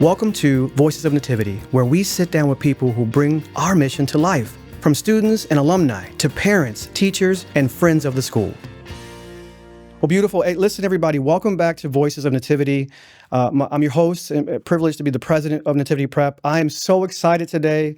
Welcome to Voices of Nativity, where we sit down with people who bring our mission to life, from students and alumni to parents, teachers, and friends of the school. Well, beautiful. Hey, listen, everybody, welcome back to Voices of Nativity. I'm your host and privileged to be the president of Nativity Prep. I am so excited today.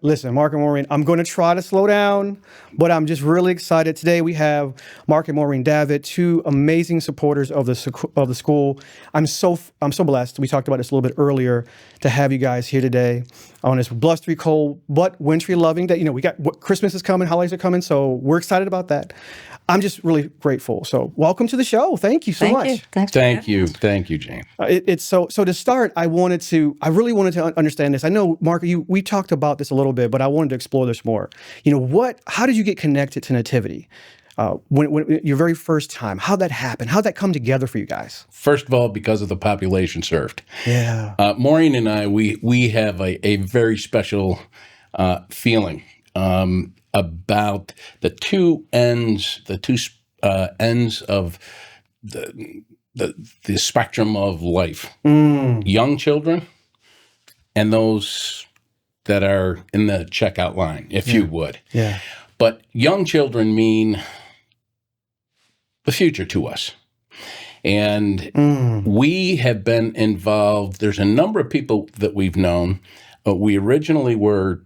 Listen, Mark and Maureen, I'm going to try to slow down, but I'm just really excited. Today we have Mark and Maureen Davvitt, two amazing supporters of the school. I'm so blessed. We talked about this a little bit earlier to have you guys here today on this blustery, cold, but wintry loving day. You know, Christmas is coming, holidays are coming, so we're excited about that. I'm just really grateful. So welcome to the show. Thank you so much. Thank you, Jane. So to start, I really wanted to understand this. I know, Mark, we talked about this a little bit, but I wanted to explore this more. You know, how did you get connected to Nativity? When your very first time, how'd that happen? How'd that come together for you guys? First of all, because of the population served. Yeah. Maureen and I, we have a very special feeling about the two ends of the spectrum of life. Young children and those that are in the checkout line, if you would. Yeah. But young children mean the future to us. And we have been involved. There's a number of people that we've known. We originally were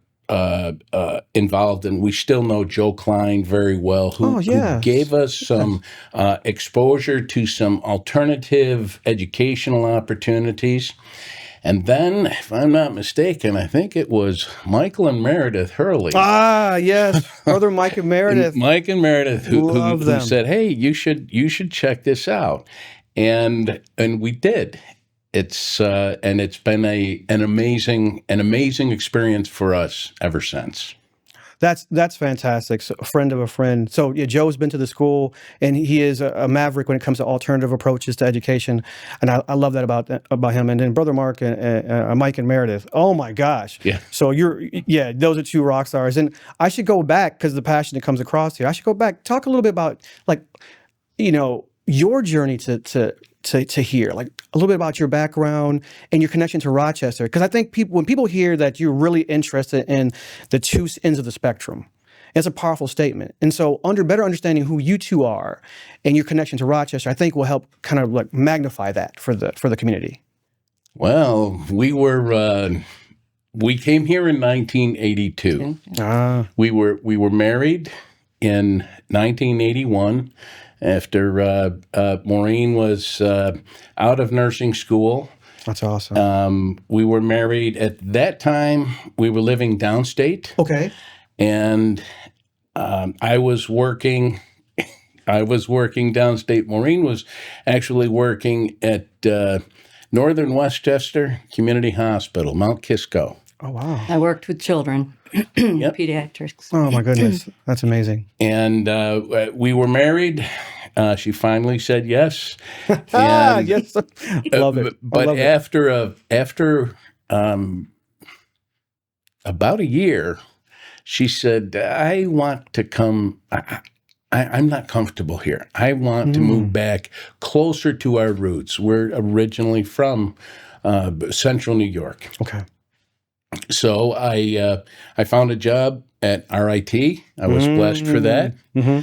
involved, and we still know Joe Klein very well, who gave us some exposure to some alternative educational opportunities. And then, if I'm not mistaken, I think it was Michael and Meredith Hurley. Ah, yes, Brother Mike and Meredith. Mike and Meredith, who said, "Hey, you should check this out," and we did. It's been an amazing experience for us ever since. That's fantastic. So, a friend of a friend. So yeah, Joe's been to the school, and he is a maverick when it comes to alternative approaches to education, and I love that about him. And then Brother Mark and Mike and Meredith. Oh my gosh. Yeah. So those are two rock stars, and I should go back because the passion that comes across here. I should go back, talk a little bit about your journey to here, like a little bit about your background and your connection to Rochester. Because I think when people hear that you're really interested in the two ends of the spectrum, it's a powerful statement. And so better understanding who you two are and your connection to Rochester, I think will help kind of like magnify that for the community. Well, we came here in 1982. We were married in 1981. After Maureen was out of nursing school. That's awesome. We were married at that time. We were living downstate. Okay. And I was working downstate. Maureen was actually working at Northern Westchester Community Hospital, Mount Kisco. Oh, wow. I worked with children, pediatrics. Oh, my goodness. That's amazing. And we were married. She finally said yes. And, yes. Love it. But after about a year, she said, I want to come. I'm not comfortable here. I want to move back closer to our roots. We're originally from central New York. Okay. So I found a job at RIT. I was blessed for that. Mm-hmm.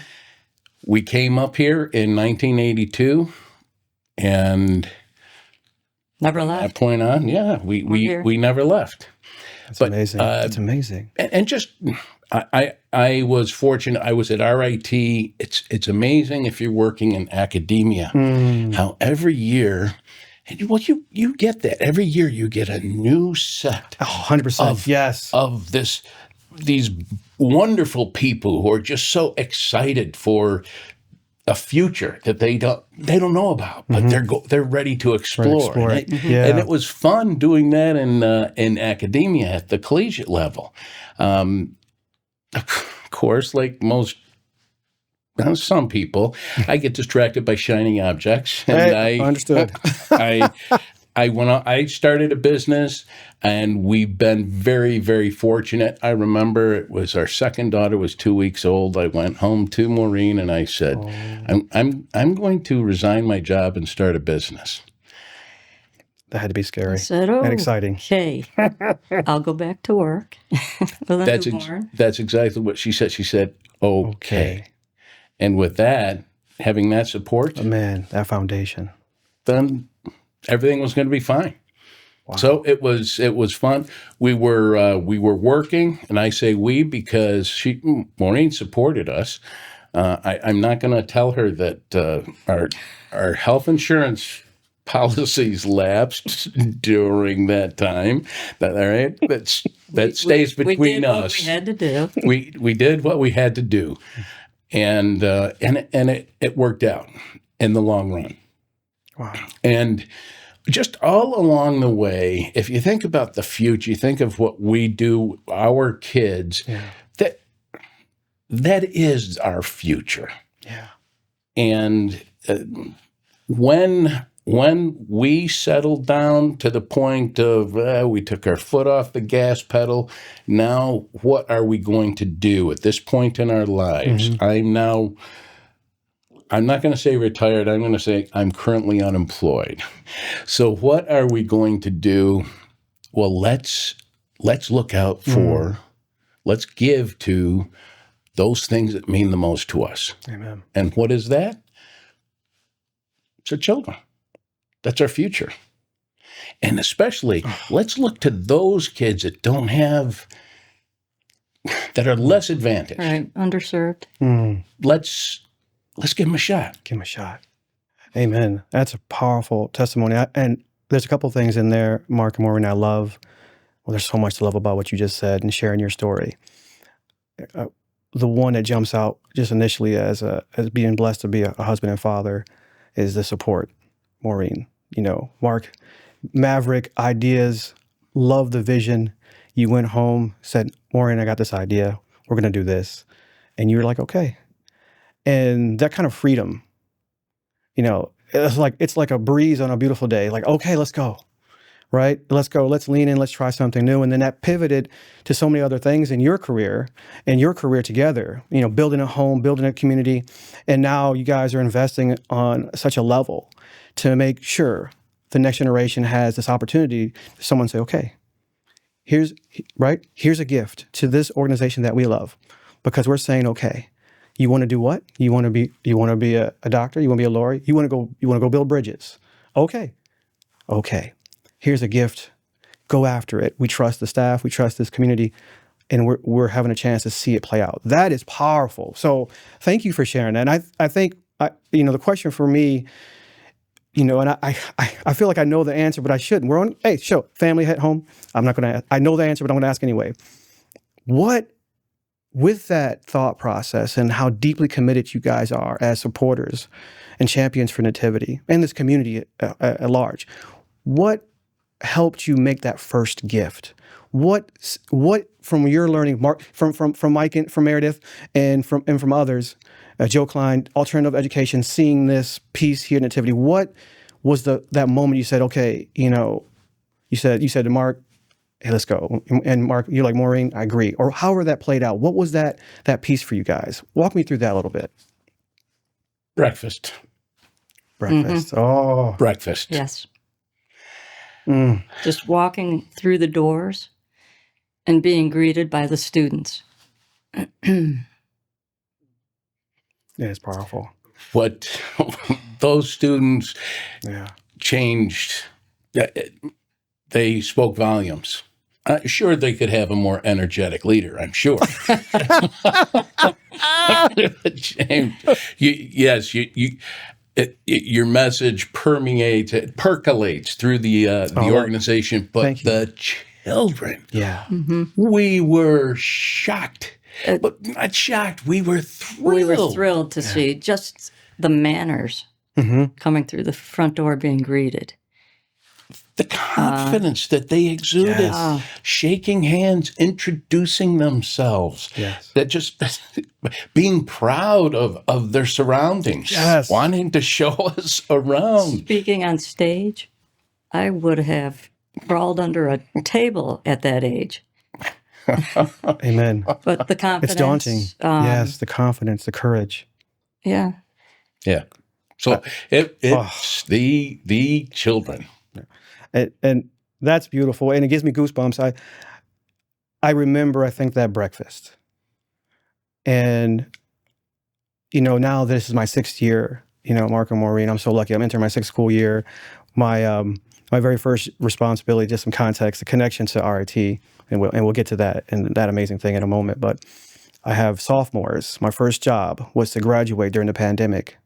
We came up here in 1982, and never from left. that point on, we never left. That's amazing. That's amazing. And just I was fortunate. I was at RIT. It's amazing if you're working in academia, how every year. Well, you get that. Every year you get a new set 100%. Of these wonderful people who are just so excited for a future that they don't know about, but they're ready to explore. And it was fun doing that in academia at the collegiate level. Of course, like some people, I get distracted by shiny objects, and I understood. I started a business, and we've been very, very fortunate. I remember it was our second daughter was 2 weeks old. I went home to Maureen and I said, I'm going to resign my job and start a business. That had to be scary. I said, "Oh, and exciting. Okay, I'll go back to work with a newborn." That's exactly what she said. She said, okay. And with that, having that support, Man, that foundation. then everything was going to be fine. Wow. So it was fun. We were working, and I say we because Maureen supported us. I'm not going to tell her that our health insurance policies lapsed during that time. All right, that stays between us. We did what we had to do. We did what we had to do, and it worked out in the long run. Wow. And just all along the way, if you think about the future, you think of what we do, our kids, that is our future. Yeah. And when we settled down to the point of we took our foot off the gas pedal, now what are we going to do at this point in our lives? Mm-hmm. I'm not going to say retired. I'm going to say I'm currently unemployed. So what are we going to do? Well, let's look out for, let's give to those things that mean the most to us. Amen. And what is that? It's our children. That's our future. And especially, let's look to those kids that don't have, that are less advantaged. Right, underserved. Let's give them a shot. Give them a shot. Amen. That's a powerful testimony. And there's a couple things in there, Mark and Maureen, I love. Well, there's so much to love about what you just said and sharing your story. The one that jumps out just initially as being blessed to be a husband and father is the support, Maureen. You know, Mark, maverick ideas, love the vision. You went home, said, Maureen, I got this idea. We're going to do this. And you were like, okay. And that kind of freedom, you know, it's like a breeze on a beautiful day. Like, okay, let's go, right? Let's go. Let's lean in. Let's try something new. And then that pivoted to so many other things in your career and your career together, you know, building a home, building a community. And now you guys are investing on such a level to make sure the next generation has this opportunity. Someone say, okay, here's a gift to this organization that we love, because we're saying, okay, you want to do what? You want to be a doctor? You want to be a lawyer? You want to go build bridges? Okay. Here's a gift. Go after it. We trust the staff. We trust this community, and we're having a chance to see it play out. That is powerful. So thank you for sharing that. And I think the question for me, you know, and I feel like I know the answer, but I shouldn't. We're on family at home. I'm not going to. I know the answer, but I'm going to ask anyway. What? With that thought process and how deeply committed you guys are as supporters and champions for Nativity and this community at large, what helped you make that first gift? What from your learning, Mark, from Mike and from Meredith and from others, Joe Klein, alternative education, seeing this piece here at Nativity, what was that moment you said, okay, you know, you said to Mark, hey, let's go. And Mark, you're like, Maureen, I agree. Or however that played out. What was that piece for you guys? Walk me through that a little bit. Breakfast. Mm-hmm. Oh. Breakfast. Yes. Just walking through the doors and being greeted by the students. Yeah, it's powerful. What those students changed, they spoke volumes. Sure, they could have a more energetic leader, I'm sure. Your message percolates through the organization, but the children, we were shocked. But not shocked, we were thrilled. We were thrilled to see just the manners coming through the front door being greeted. The confidence that they exuded, shaking hands, introducing themselves, that just being proud of their surroundings, wanting to show us around. Speaking on stage, I would have crawled under a table at that age. Amen. But the confidence. It's daunting. Yes, the confidence, the courage. Yeah. Yeah. So it's the children. And that's beautiful, and it gives me goosebumps. I remember, I think, that breakfast, and now this is my 6th year. Mark and Maureen, I'm so lucky. I'm entering my 6th school year. My very first responsibility, just some context, the connection to RIT, and we'll get to that and that amazing thing in a moment. But I have sophomores. My first job was to graduate during the pandemic.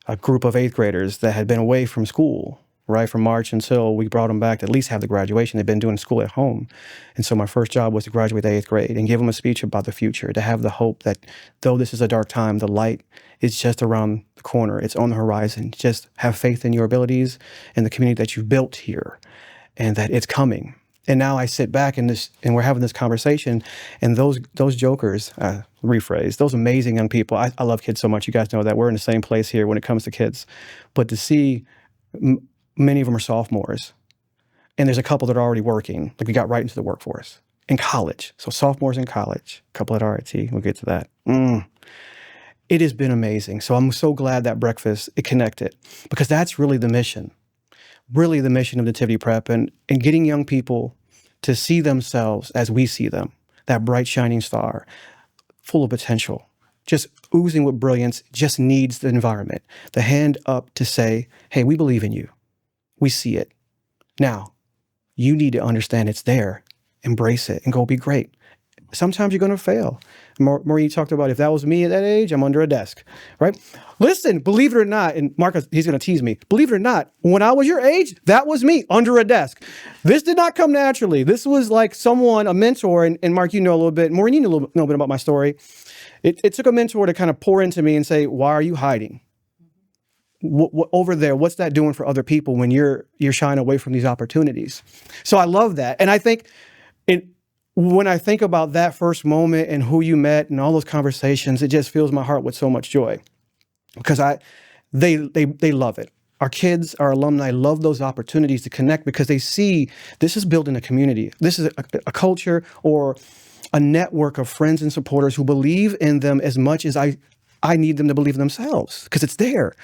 A group of 8th graders that had been away from school, right, from March until we brought them back to at least have the graduation. They've been doing school at home. And so my first job was to graduate the 8th grade and give them a speech about the future, to have the hope that though this is a dark time, the light is just around the corner. It's on the horizon. Just have faith in your abilities and the community that you've built here, and that it's coming. And now I sit back and we're having this conversation, and those jokers, rephrase, those amazing young people. I love kids so much. You guys know that we're in the same place here when it comes to kids. But to see many of them are sophomores, and there's a couple that are already working. Like, we got right into the workforce in college. So sophomores in college, a couple at RIT. We'll get to that. It has been amazing. So I'm so glad that breakfast, it connected, because that's really the mission. Really the mission of Nativity Prep, and getting young people to see themselves as we see them, that bright shining star, full of potential, just oozing with brilliance, just needs the environment, the hand up to say, hey, we believe in you. We see it. Now, you need to understand it's there, embrace it, and go be great. Sometimes you're going to fail. Maureen talked about, if that was me at that age, I'm under a desk, right? Listen, believe it or not, and Marcus, he's going to tease me. Believe it or not, when I was your age, that was me under a desk. This did not come naturally. This was like someone, a mentor, and Mark, you know a little bit. Maureen, you know a little bit about my story. It took a mentor to kind of pour into me and say, why are you hiding? What over there, what's that doing for other people when you're shying away from these opportunities? So I love that. And I think when I think about that first moment and who you met and all those conversations, it just fills my heart with so much joy, because they love it. Our kids, our alumni love those opportunities to connect, because they see this is building a community. This is a culture or a network of friends and supporters who believe in them as much as I need them to believe in themselves, because it's there.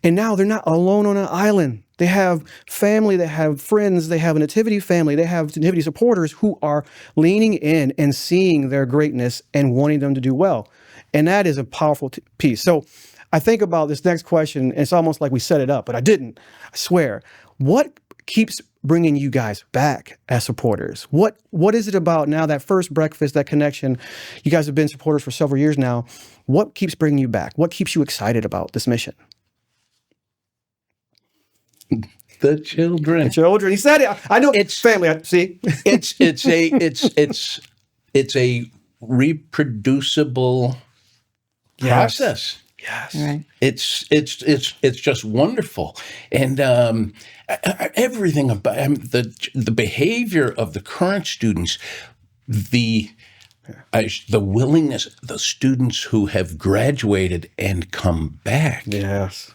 And now they're not alone on an island. They have family, they have friends, they have a Nativity family, they have Nativity supporters who are leaning in and seeing their greatness and wanting them to do well. And that is a powerful piece. So I think about this next question, and it's almost like we set it up, but I didn't, I swear. What keeps bringing you guys back as supporters? What is it about now, that first breakfast, that connection? You guys have been supporters for several years now. What keeps bringing you back? What keeps you excited about this mission? The children. The children. He said it. I know it's family. See, it's a reproducible process. Yes. Right. It's just wonderful. And everything about the behavior of the current students, the willingness, the students who have graduated and come back. Yes.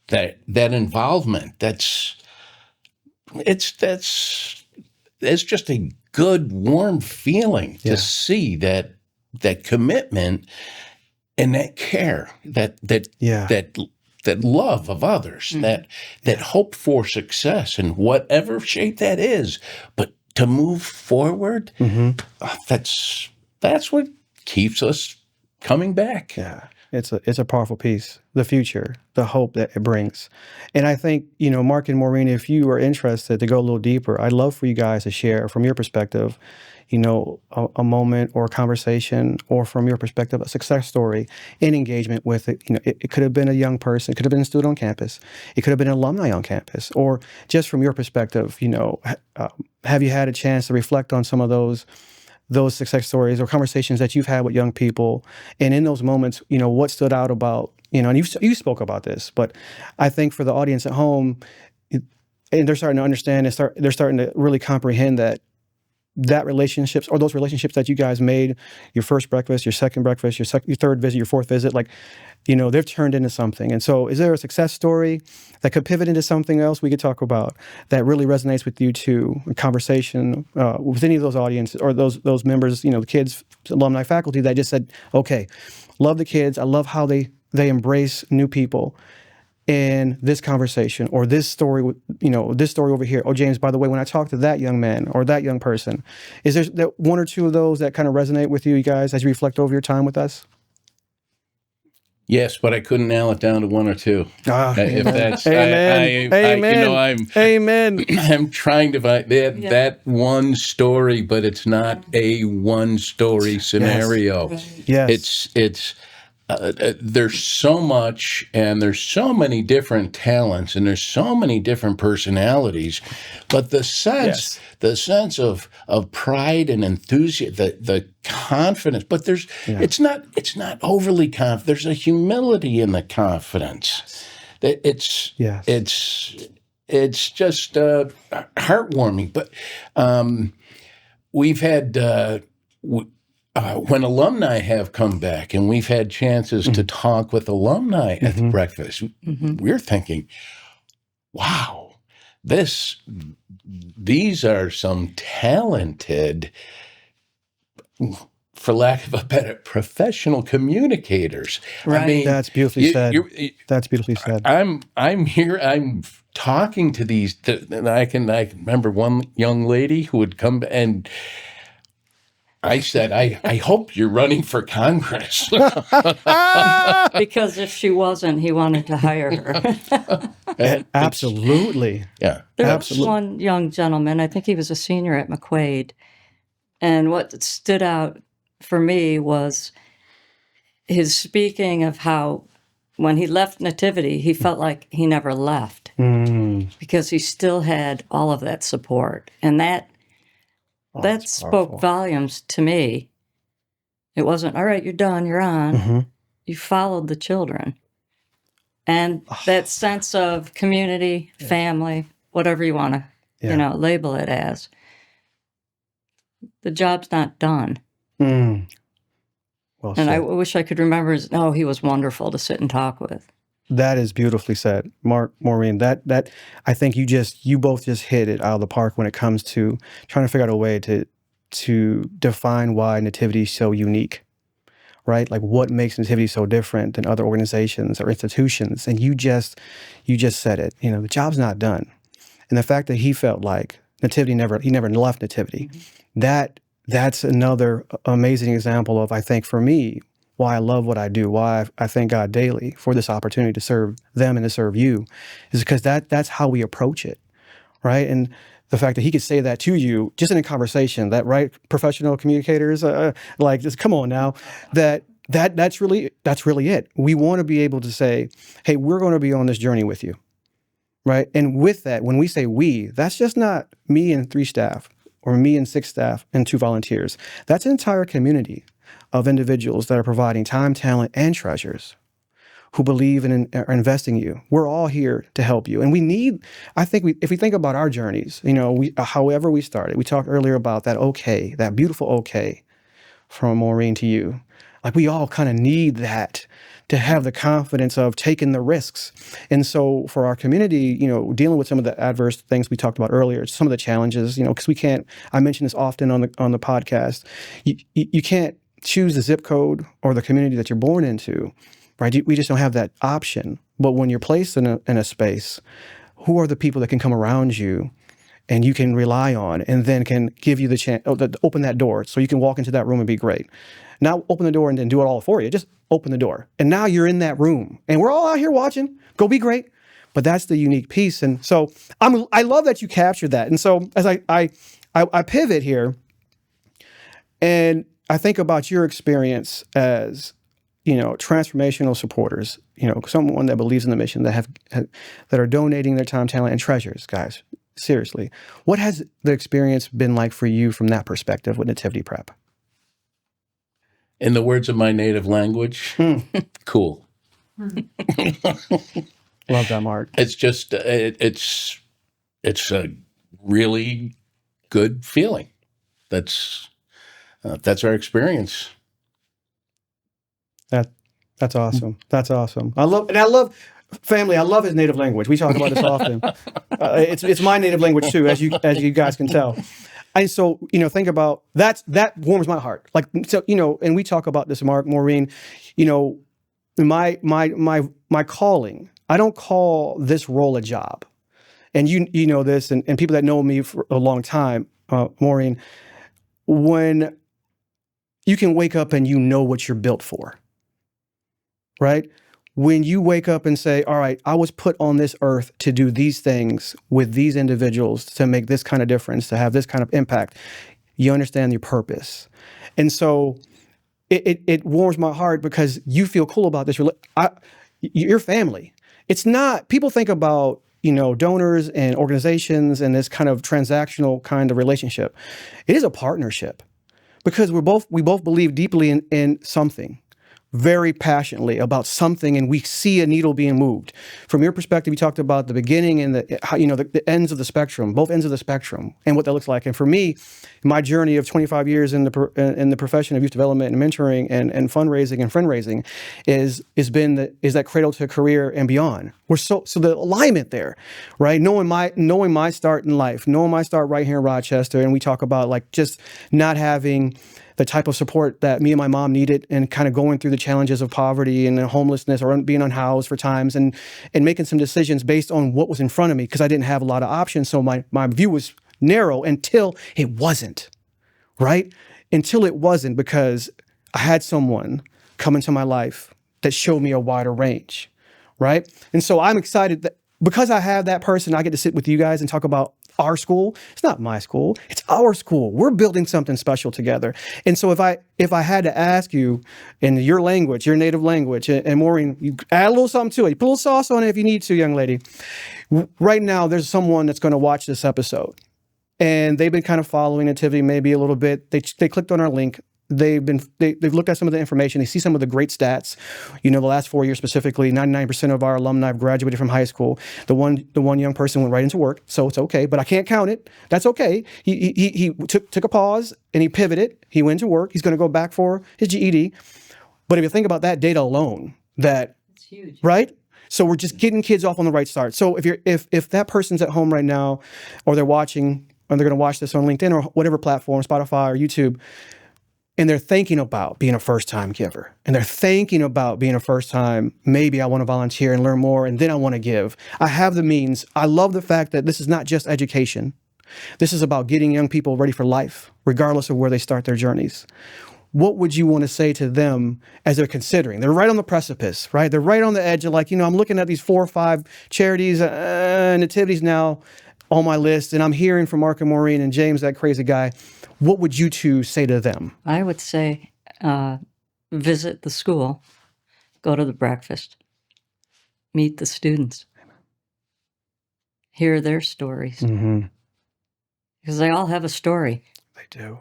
That involvement, it's just a good, warm feeling to see that commitment and that care, that love of others, that hope for success in whatever shape that is, but to move forward, that's what keeps us coming back. Yeah. It's a powerful piece, the future, the hope that it brings. And I think, Mark and Maureen, if you are interested to go a little deeper, I'd love for you guys to share from your perspective, a moment or a conversation, or from your perspective, a success story in engagement with it. It could have been a young person, it could have been a student on campus, it could have been an alumni on campus, or just from your perspective, have you had a chance to reflect on some of those success stories or conversations that you've had with young people? And in those moments, what stood out about, and you spoke about this, but I think for the audience at home, and they're starting to understand, they're starting to really comprehend that relationships, or those relationships that you guys made, your first breakfast, your second breakfast, your third visit, your fourth visit, they've turned into something. And so is there a success story that could pivot into something else we could talk about that really resonates with you too? A conversation with any of those audiences or those members, the kids, alumni, faculty that just said, okay, love the kids. I love how they embrace new people. in this conversation or this story, this story over here? Oh, James, by the way, when I talk to that young man or that young person, is there that one or two of those that kind of resonate with you guys as you reflect over your time with us? Yes, but I couldn't nail it down to one or two. If that's, Amen. Amen. Amen. I'm trying to find that one story, but it's not a one story scenario. Yes. It's there's so much, and there's so many different talents, and there's so many different personalities, but the sense of pride and enthusiasm, the confidence, but it's not overly confident. There's a humility in the confidence. It's just heartwarming. But we've had. When alumni have come back and we've had chances to talk with alumni at the breakfast, we're thinking, wow, these are some talented, for lack of a better, professional communicators. Right. I mean, that's beautifully said. That's beautifully said. I'm here. I'm talking to these, and I can remember one young lady who would come and I said, I hope you're running for Congress. Because if she wasn't, he wanted to hire her. Absolutely. Yeah. There was one young gentleman, I think he was a senior at McQuaid, and what stood out for me was his speaking of how when he left Nativity, he felt like he never left because he still had all of that support. And that spoke volumes to me. It wasn't, all right, you're done, you're on. You followed the children. And that sense of community, family, whatever you want to, label it as, the job's not done. Well and said. I wish I could remember, he was wonderful to sit and talk with. That is beautifully said, Mark, Maureen. That I think you both just hit it out of the park when it comes to trying to figure out a way to define why Nativity is so unique, right? Like what makes Nativity so different than other organizations or institutions? And you just said it. The job's not done, and the fact that he felt like Nativity he never left Nativity. That's another amazing example of, I think, for me, why I love what I do, why I thank God daily for this opportunity to serve them and to serve you, is because that's how we approach it, right? And the fact that he could say that to you just in a conversation, that, right, professional communicators, just come on now, that's really it. We want to be able to say, hey, we're going to be on this journey with you, right? And with that, when we say we, that's just not me and 3 staff or me and 6 staff and 2 volunteers. That's an entire community of individuals that are providing time, talent, and treasures who believe in are investing in you. We're all here to help you. And if we think about our journeys, however we started, we talked earlier about that beautiful okay from Maureen to you. Like we all kind of need that to have the confidence of taking the risks. And so for our community, dealing with some of the adverse things we talked about earlier, some of the challenges, because we can't, I mention this often on the podcast, you can't choose the zip code or the community that you're born into, right? We just don't have that option. But when you're placed in a space, who are the people that can come around you and you can rely on and then can give you the chance, open that door so you can walk into that room and be great. Not open the door and then do it all for you. Just open the door. And now you're in that room and we're all out here watching. Go be great. But that's the unique piece. And so I love that you captured that. And so as I pivot here and I think about your experience as, transformational supporters, someone that believes in the mission, that are donating their time, talent, and treasures, guys. Seriously. What has the experience been like for you from that perspective with Nativity Prep? In the words of my native language, cool. Love that, Mark. It's just, it's a really good feeling. That's our experience. That's awesome. That's awesome. I love family. I love his native language. We talk about this often. It's my native language too, as you guys can tell. And so, think about that warms my heart. Like, so, and we talk about this, Mark, Maureen, my calling, I don't call this role a job. And you know this, and people that know me for a long time, Maureen, when you can wake up and you know what you're built for, right? When you wake up and say, all right, I was put on this earth to do these things with these individuals, to make this kind of difference, to have this kind of impact, you understand your purpose. And so it warms my heart because you feel cool about this. Your family. It's not, people think about, donors and organizations and this kind of transactional kind of relationship. It is a partnership because we both believe deeply in something, very passionately about something, and we see a needle being moved. From your perspective, you talked about the beginning and the ends of the spectrum, both ends of the spectrum, and what that looks like. And for me, my journey of 25 years in the profession of youth development and mentoring and fundraising and friend raising is that cradle to career and beyond. We're so the alignment there, right? Knowing my start in life, knowing my start right here in Rochester, and we talk about like just not having the type of support that me and my mom needed, and kind of going through the challenges of poverty and homelessness or being unhoused for times, and making some decisions based on what was in front of me because I didn't have a lot of options. So my view was narrow until it wasn't, right? Until it wasn't, because I had someone come into my life that showed me a wider range, right? And so I'm excited that because I have that person, I get to sit with you guys and talk about our school. It's not my school, it's our school. We're building something special together. And so if I had to ask you in your language, your native language, and Maureen, you add a little something to it, you put a little sauce on it if you need to, young lady. Right now, there's someone that's going to watch this episode, and they've been kind of following Nativity maybe a little bit. They clicked on our link. They've looked at some of the information. They see some of the great stats. The last 4 years specifically, 99% of our alumni have graduated from high school. The one young person went right into work, so it's okay. But I can't count it. That's okay. He took a pause and he pivoted. He went to work. He's going to go back for his GED. But if you think about that data alone, it's huge, right? So we're just getting kids off on the right start. So if that person's at home right now, or they're watching, or they're going to watch this on LinkedIn or whatever platform, Spotify or YouTube, and they're thinking about being a first-time giver, and they're thinking about being a first-time, maybe I want to volunteer and learn more, and then I want to give. I have the means. I love the fact that this is not just education. This is about getting young people ready for life, regardless of where they start their journeys. What would you want to say to them as they're considering? They're right on the precipice, right? They're right on the edge of like, I'm looking at these 4 or 5 charities, nativities now on my list, and I'm hearing from Mark and Maureen and James, that crazy guy. What would you two say to them? I would say visit the school, go to the breakfast, meet the students, hear their stories. Mm-hmm. Because they all have a story. They do.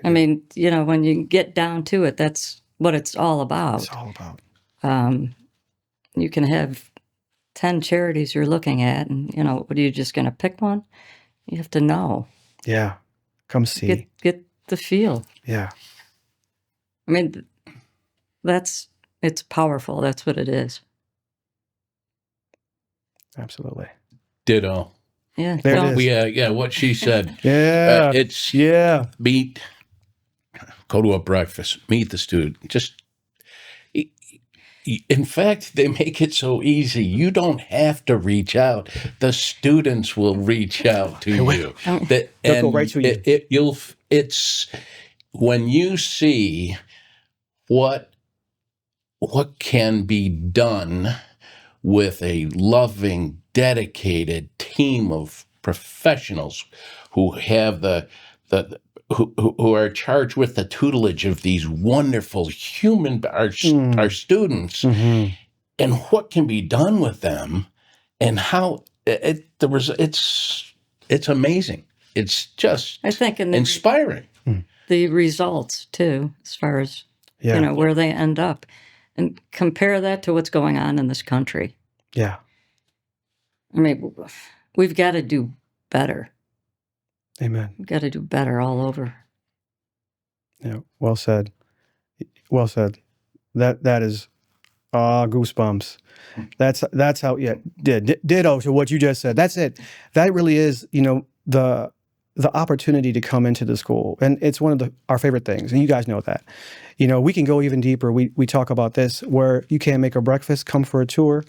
I mean, when you get down to it, that's what it's all about. It's all about. You can have 10 charities you're looking at, and, what are you just going to pick one? You have to know. Yeah. Come see. Get the feel. Yeah. I mean, it's powerful. That's what it is. Absolutely. Ditto. Yeah. There it is. Yeah, what she said. Yeah. Go to a breakfast, meet the student. Just, in fact, they make it so easy. You don't have to reach out. The students will reach out to you. They'll go right to you. It's when you see what can be done with a loving, dedicated team of professionals who have who are charged with the tutelage of these wonderful our students, Mm-hmm. and what can be done with them, and how it's amazing. It's just, I think, inspiring. The results too, as far as where they end up, and compare that to what's going on in this country. Yeah. I mean, we've got to do better. Amen. We've got to do better all over. Yeah. Well said. Well said. That is goosebumps. That's how. Yeah. Ditto to what you just said. That's it. That really is. The the opportunity to come into the school, and it's one of our favorite things, and you guys know that. You know, we can go even deeper. We talk about this, where you can't make a breakfast, come for a tour.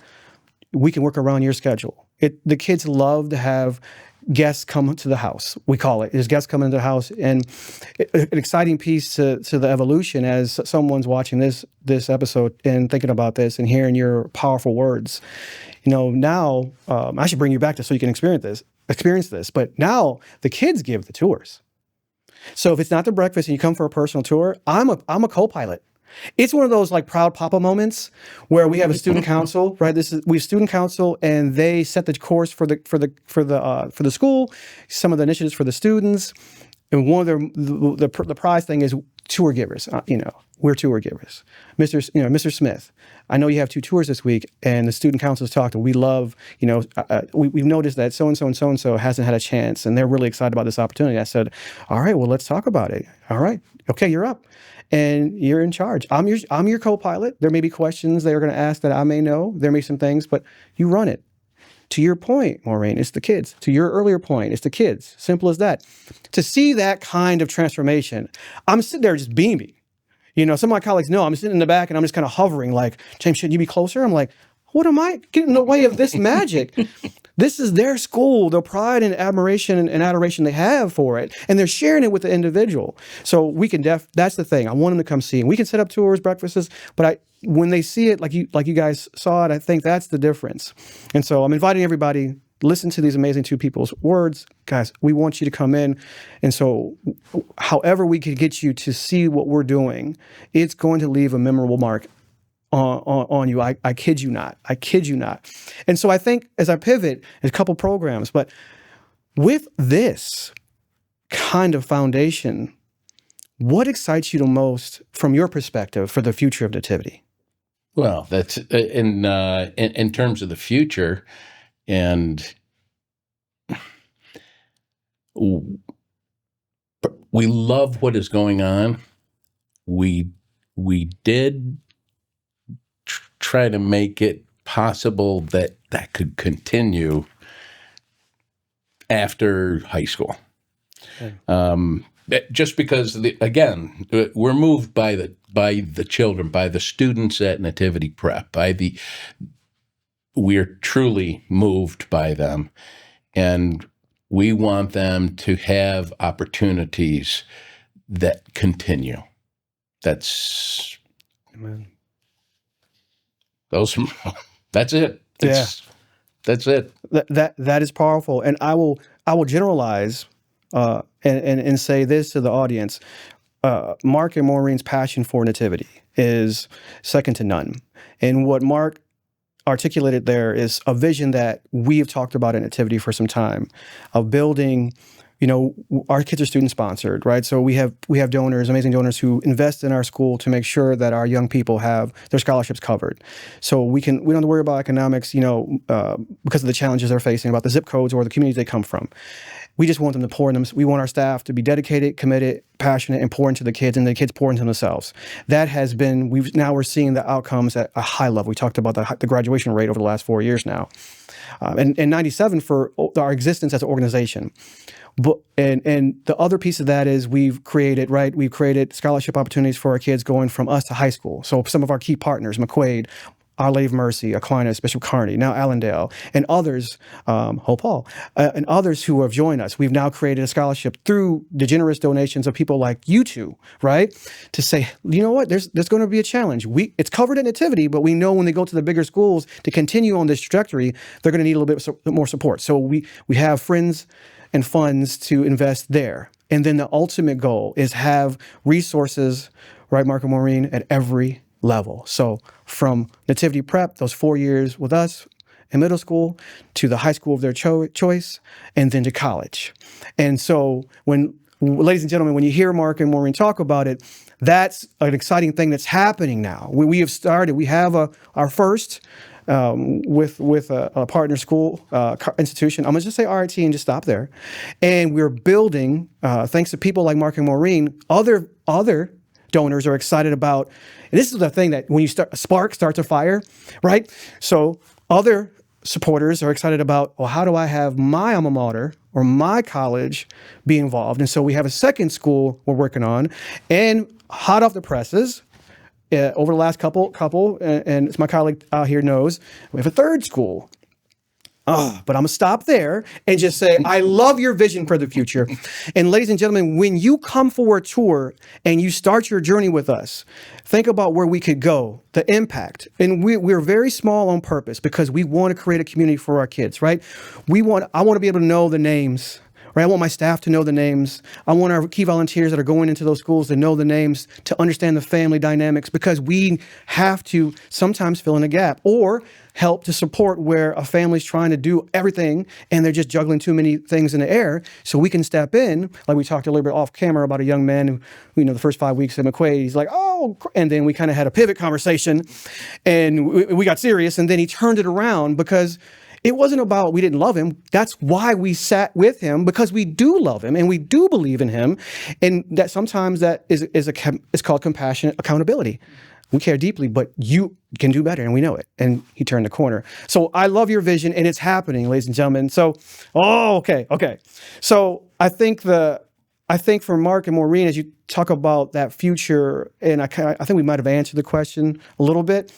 We can work around your schedule. The kids love to have guests come to the house. We call it, is guests come into the house. And an exciting piece to the evolution, as someone's watching this episode and thinking about this and hearing your powerful words. You know, now I should bring you back so you can experience this. But now the kids give the tours. So if it's not the breakfast and you come for a personal tour, I'm a co-pilot. It's one of those like proud papa moments where we have a student council, right? We have student council, and they set the course for the school, some of the initiatives for the students, and one of the prize thing is tour givers. We're tour givers. Mr. Smith, I know you have 2 tours this week, and the student council has talked. We love, we've noticed that so and so and so and so hasn't had a chance, and they're really excited about this opportunity. I said, all right, well, let's talk about it. All right, okay, you're up. And you're in charge. I'm your co-pilot. There may be questions they're going to ask that I may know. There may be some things, but you run it. To your point, Maureen, it's the kids. To your earlier point, it's the kids. Simple as that. To see that kind of transformation, I'm sitting there just beaming. You know, some of my colleagues know I'm sitting in the back and I'm just kind of hovering like, James, shouldn't you be closer? I'm like, what am I getting in the way of this magic? This is their school, the pride and admiration and adoration they have for it, and they're sharing it with the individual. So we can that's the thing. I want them to come see, and we can set up tours, breakfasts, but when they see it like you guys saw it, I think that's the difference. And so I'm inviting everybody, listen to these amazing 2 people's words. Guys, we want you to come in. And so however we can get you to see what we're doing, it's going to leave a memorable mark on you. I kid you not. I kid you not. And so I think as I pivot, there's a couple programs, but with this kind of foundation, what excites you the most from your perspective for the future of Nativity? Well, that's in terms of the future, and we love what is going on. We did try to make it possible that could continue after high school. Okay. Just because, again, we're moved by the children, by the students at Nativity Prep, we're truly moved by them, and we want them to have opportunities that continue. That's Amen. That's it. That's it. That is powerful, and I will generalize and say this to the audience. Mark and Maureen's passion for Nativity is second to none, and what Mark articulated there is a vision that we have talked about in Nativity for some time, of building. You know, our kids are student sponsored, right? So we have donors, amazing donors, who invest in our school to make sure that our young people have their scholarships covered. So we don't have to worry about economics, because of the challenges they're facing, about the zip codes or the communities they come from. We just want them to pour in them. We want our staff to be dedicated, committed, passionate, and pour into the kids, and the kids pour into themselves. That has been, we're seeing the outcomes at a high level. We talked about the graduation rate over the last 4 years now. And 97 for our existence as an organization. But and the other piece of that is we've created scholarship opportunities for our kids going from us to high school. So some of our key partners, McQuaid, Our Lady of Mercy, Aquinas, Bishop Kearney, now Allendale, and others, Hope Hall, and others who have joined us. We've now created a scholarship through the generous donations of people like you two, right? To say, you know what, there's going to be a challenge. It's covered at Nativity, but we know when they go to the bigger schools to continue on this trajectory, they're going to need a little bit more support. So we have friends and funds to invest there. And then the ultimate goal is have resources, right, Mark and Maureen, at every level. So from Nativity Prep, those 4 years with us in middle school, to the high school of their choice, and then to college. And so ladies and gentlemen, when you hear Mark and Maureen talk about it, that's an exciting thing that's happening now. We have started, we have our first with a partner school institution. I'm going to just say RIT and just stop there. And we're building, thanks to people like Mark and Maureen, other donors are excited about, and this is the thing that when a spark starts a fire, right? So other supporters are excited about, well, how do I have my alma mater or my college be involved? And so we have a second school we're working on, and hot off the presses, over the last couple, and as my colleague out here knows, we have a third school. But I'm going to stop there and just say, I love your vision for the future. And ladies and gentlemen, when you come for a tour and you start your journey with us, think about where we could go, the impact. And we're very small on purpose because we want to create a community for our kids, right? I want to be able to know the names. Right? I want my staff to know the names. I want our key volunteers that are going into those schools to know the names, to understand the family dynamics, because we have to sometimes fill in a gap or help to support where a family's trying to do everything and they're just juggling too many things in the air. So we can step in, like we talked a little bit off camera about a young man who, the first 5 weeks at McQuaid, he's like, oh, and then we kind of had a pivot conversation and we got serious, and then he turned it around because it wasn't about we didn't love him. That's why we sat with him, because we do love him and we do believe in him. And that sometimes that is called compassionate accountability. We care deeply, but you can do better, and we know it. And he turned the corner. So I love your vision, and it's happening, ladies and gentlemen. So, okay. So I think for Mark and Maureen, as you talk about that future, and I think we might have answered the question a little bit,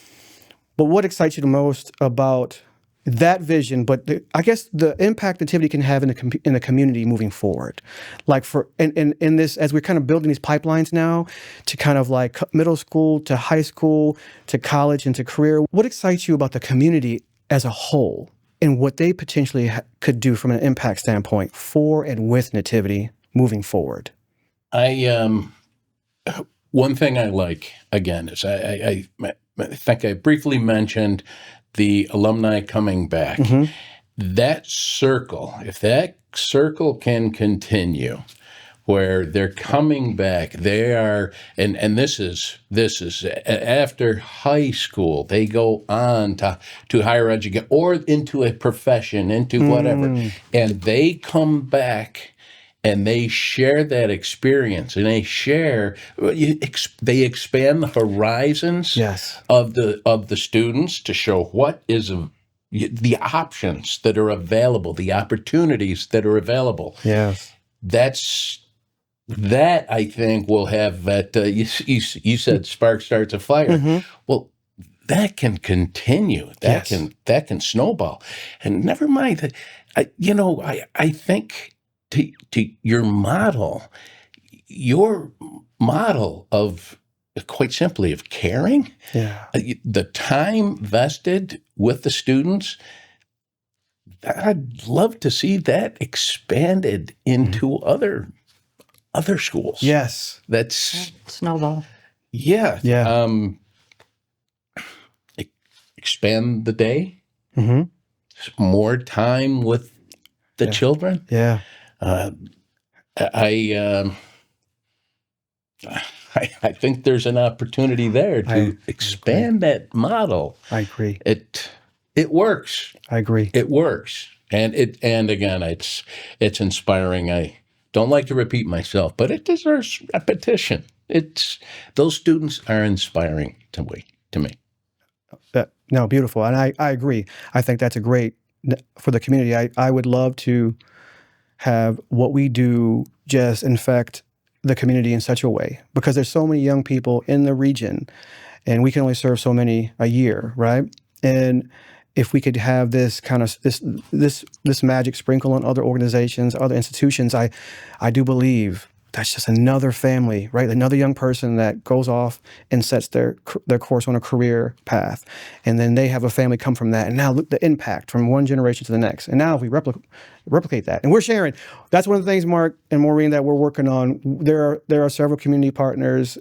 but what excites you the most about that vision, but I guess the impact Nativity can have in the community moving forward, like in this, as we're kind of building these pipelines now to kind of like middle school to high school to college and to career. What excites you about the community as a whole and what they potentially could do from an impact standpoint for and with Nativity moving forward? One thing I like, again, is I think I briefly mentioned the alumni coming back. Mm-hmm. That circle, if that circle can continue, where they're coming back, they are, and this is after high school, they go on to higher education or into a profession, into whatever, and they come back and they share that experience, and they expand the horizons of the students to show what is the options that are available, the opportunities that are available. Yes, that I think will have that. You said spark starts a fire. Mm-hmm. Well, that can continue. That can snowball, and never mind that. I think. To your model of, quite simply, of caring, the time vested with the students, I'd love to see that expanded into other schools. Yes. That's snowball. Yeah. Expand the day. Mm-hmm. More time with the children. Yeah. I think there's an opportunity there to expand that model. I agree. It works. I agree. It works, and again, it's inspiring. I don't like to repeat myself, but it deserves repetition. Those students are inspiring to me. No, beautiful, and I agree. I think that's a great for the community. I would love to have what we do just infect the community in such a way, because there's so many young people in the region and we can only serve so many a year, right? And if we could have this kind of this magic sprinkle on other organizations, other institutions, I do believe that's just another family, right? Another young person that goes off and sets their course on a career path. And then they have a family come from that. And now look the impact from one generation to the next. And now if we replicate that, and we're sharing, that's one of the things, Mark and Maureen, that we're working on. There are several community partners,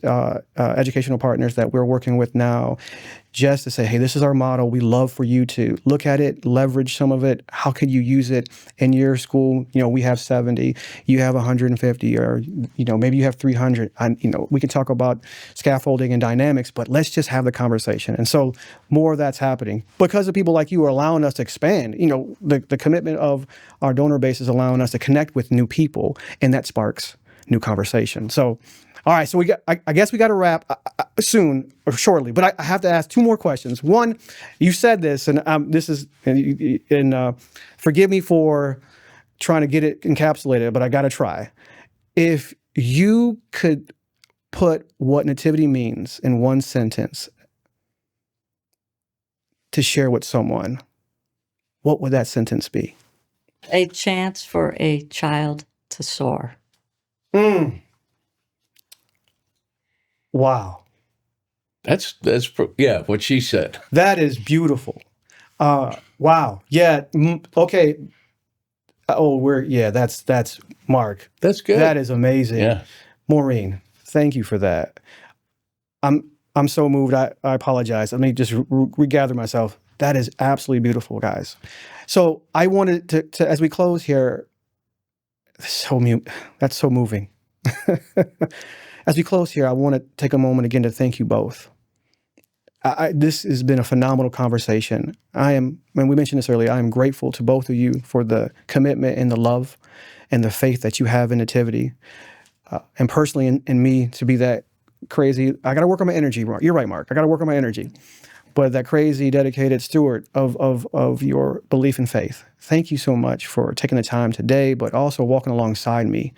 educational partners that we're working with now, just to say, hey, this is our model. We love for you to look at it, leverage some of it. How could you use it in your school? We have 70, you have 150, or, maybe you have 300. We can talk about scaffolding and dynamics, but let's just have the conversation. And so more of that's happening because of people like you are allowing us to expand. The commitment of our donor base is allowing us to connect with new people, and that sparks new conversation. So All right, so I guess we got to wrap soon or shortly, but I have to ask two more questions. One, you said this, and this is, and forgive me for trying to get it encapsulated, but I got to try. If you could put what nativity means in one sentence to share with someone, what would that sentence be? A chance for a child to soar. Wow. That's what she said. That is beautiful. Wow. Yeah. Okay. That's Mark. That's good. That is amazing. Yeah. Maureen, thank you for that. I'm so moved. I apologize. Let me just regather myself. That is absolutely beautiful, guys. So I wanted to as we close here, that's so moving. As we close here, I want to take a moment again to thank you both. This has been a phenomenal conversation. When we mentioned this earlier, I am grateful to both of you for the commitment and the love and the faith that you have in Nativity. And personally in me to be that crazy, I got to work on my energy. You're right, Mark. I got to work on my energy. But that crazy, dedicated steward of your belief and faith. Thank you so much for taking the time today, but also walking alongside me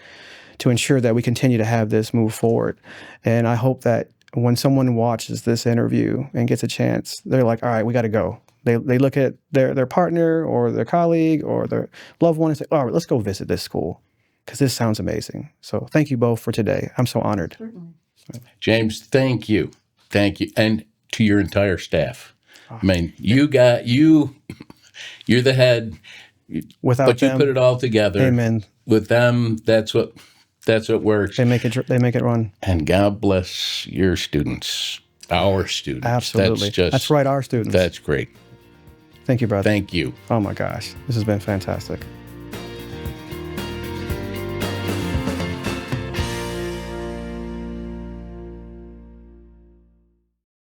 to ensure that we continue to have this move forward. And I hope that when someone watches this interview and gets a chance, they're like, all right, we got to go. They look at their partner or their colleague or their loved one and say, all right, let's go visit this school because this sounds amazing. So thank you both for today. I'm so honored. Certainly. James, thank you. Thank you. And to your entire staff. I mean, you're the head, Without them, you put it all together. Amen. With them, that's what works. They make it run. And God bless your students, our students. Absolutely. That's right, our students. That's great. Thank you, brother. Thank you. Oh my gosh, this has been fantastic.